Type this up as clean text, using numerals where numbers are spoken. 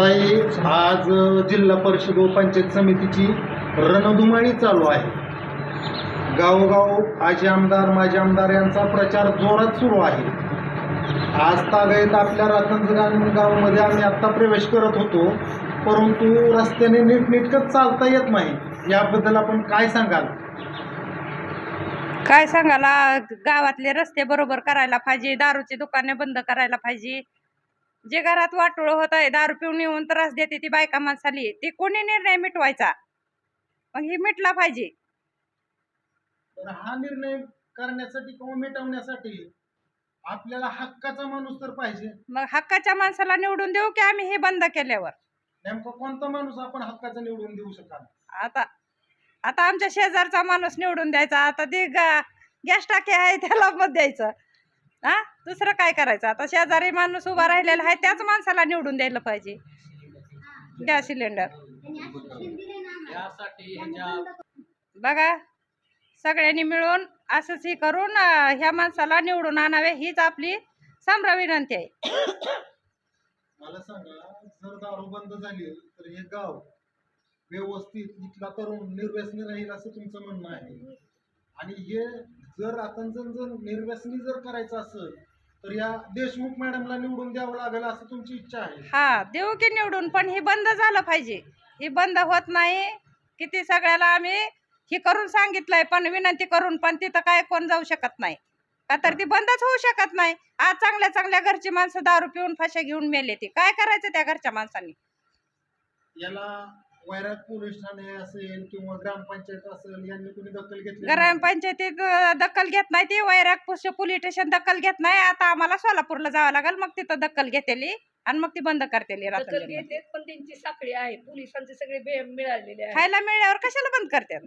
ताई, आज जिल्हा परिषद व पंचायत समितीची रणधुमाळी चालू आहे. गावोगाव आजी आमदार माजी आमदार यांचा प्रचार जोरात सुरू आहे. आज तागायत आपल्या रातंजगावमध्ये आम्ही आत्ता प्रवेश करत होतो, परंतु रस्त्याने नीटनेटकं चालता येत नाही. याबद्दल आपण काय सांगाल? काय सांगायला, गावातले रस्ते बरोबर करायला पाहिजे, दारूची दुकाने बंद करायला पाहिजे. जे घरात वाटोळ होत आहे, दारू पिऊन येऊन त्रास देते ती बायका माणसाली, ते कोणी निर्णय मिटवायचा? मग ही मिटला पाहिजे. तर हा निर्णय करण्यासाठी किंवा मिटवण्यासाठी आपल्याला हक्काचा माणूस तर पाहिजे. मग हक्काच्या माणसाला निवडून देऊ की आम्ही हे बंद केल्यावर? नेमका कोणता माणूस आपण हक्काचा निवडून देऊ शकाल? आता आता आमच्या शेजारचा माणूस निवडून द्यायचा. आता ते गॅस टाकी आहे त्याला मत द्यायचं. हा, दुसरं काय करायचं? आता शेजारी माणूस उभा राहिलेला आहे त्याच माणसाला निवडून द्यायला पाहिजे. गॅस सिलेंडर बघा, सगळ्यांनी मिळून असंच हे करून ह्या माणसाला निवडून आणावे, हीच आपली सम्र विनंती आहे. मला सांगा, जर दारू बंद झाली तर हे गाव व्यवस्थित इथला तरुण निर्व्यसनी राहील असं तुमचं म्हणणं आहे. आणि हे जर आता जर निर्व्यसनी जर करायचं असेल तर या देशमुख मॅडमला निवडून द्यावं लागेल असं तुमची इच्छा आहे? हा, देऊ की निवडून, पण हे बंद झालं पाहिजे. हे बंद होत नाही. किती सगळ्याला आम्ही हे करून सांगितलंय, पण विनंती करून, पण तिथं काय कोण जाऊ शकत नाही का? तर ती बंदच होऊ शकत नाही. आज चांगल्या चांगल्या घरची माणसं दारू पिऊन फाशा घेऊन मेले, ती काय करायचं त्या घरच्या माणसांनी? याला वैराग पोलीस ठाणे असेल किंवा ग्रामपंचायत असेल, यांनी कोणी दखल घेतली? ग्रामपंचायतीत दखल घेत नाही ती. वैराग पोलीस स्टेशन दखल घेत नाही. आता आम्हाला सोलापूरला जावं लागेल, मग तिथं दखल घेतेली आणि मग ती बंद करतेली. दखल घेते, पण त्यांची साखळी आहे, पोलिसांचे सगळे मिळालेले आहे. खायला मिळाल्यावर कशाला बंद करते?